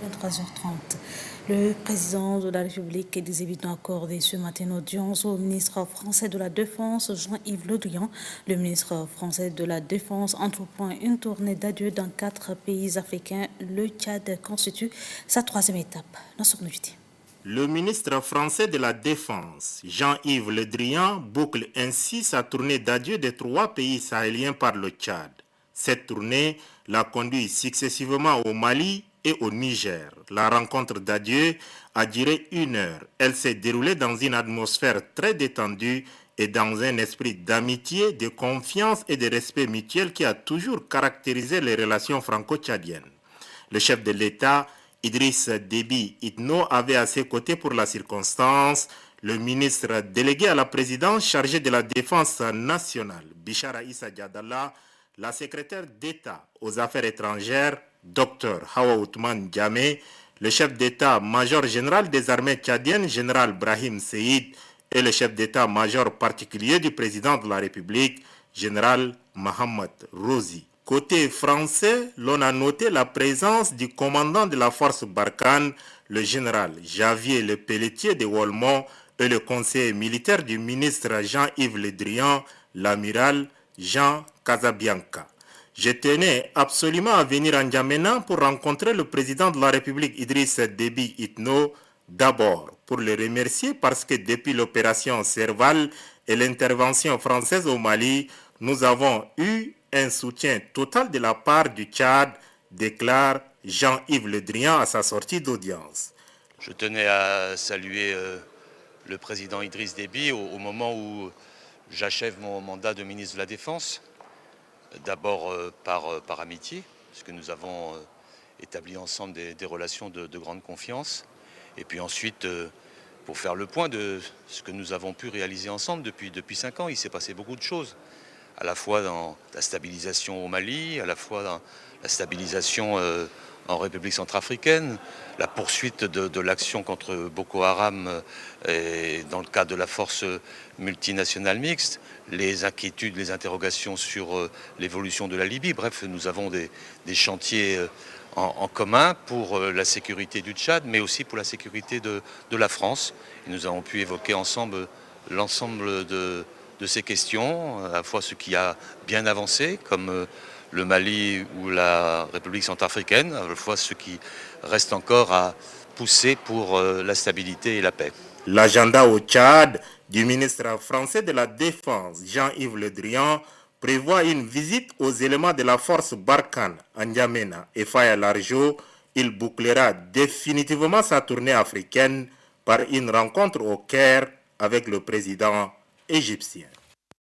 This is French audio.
23h30. Le président de la République des États-Unis a accordé ce matin une audience au ministre français de la Défense, Jean-Yves Le Drian. Le ministre français de la Défense entreprend une tournée d'adieu dans 4 pays africains. Le Tchad constitue sa 3e étape. Le ministre français de la Défense, Jean-Yves Le Drian, boucle ainsi sa tournée d'adieu des 3 pays sahéliens par le Tchad. Cette tournée l'a conduit successivement au Mali et au Niger. La rencontre d'adieu a duré 1 heure. Elle s'est déroulée dans une atmosphère très détendue et dans un esprit d'amitié, de confiance et de respect mutuel qui a toujours caractérisé les relations franco-tchadiennes. Le chef de l'État, Idriss Déby Itno, avait à ses côtés pour la circonstance le ministre délégué à la présidence chargé de la défense nationale, Bichara Issa Diadala, la secrétaire d'État aux affaires étrangères, Dr Hawa Othman Diamé, le chef d'État-major général des armées tchadiennes, général Brahim Seyid, et le chef d'État-major particulier du président de la République, général Mohamed Rozi. Côté français, l'on a noté la présence du commandant de la force Barkhane, le général Javier Le Pelletier de Wolmont, et le conseiller militaire du ministre Jean-Yves Le Drian, l'amiral Jean Casabianca. Je tenais absolument à venir en N'Djamena pour rencontrer le président de la République Idriss Déby Itno, d'abord pour le remercier parce que depuis l'opération Serval et l'intervention française au Mali, nous avons eu un soutien total de la part du Tchad, déclare Jean-Yves Le Drian à sa sortie d'audience. Je tenais à saluer le président Idriss Déby au moment où j'achève mon mandat de ministre de la Défense. D'abord par amitié, puisque nous avons établi ensemble des relations de grande confiance. Et puis ensuite, pour faire le point de ce que nous avons pu réaliser ensemble depuis 5 ans. Il s'est passé beaucoup de choses, à la fois dans la stabilisation au Mali, à la fois dans la stabilisation en République centrafricaine, la poursuite de l'action contre Boko Haram et dans le cadre de la force multinationale mixte, les inquiétudes, les interrogations sur l'évolution de la Libye. Bref, nous avons des chantiers en commun pour la sécurité du Tchad, mais aussi pour la sécurité de la France. Et nous avons pu évoquer ensemble l'ensemble de ces questions, à la fois ce qui a bien avancé, comme le Mali ou la République centrafricaine, à la fois ce qui reste encore à pousser pour la stabilité et la paix. L'agenda au Tchad du ministre français de la Défense, Jean-Yves Le Drian, prévoit une visite aux éléments de la force Barkhane à N'Djamena et Faya Largeau. Il bouclera définitivement sa tournée africaine par une rencontre au Caire avec le président égyptien.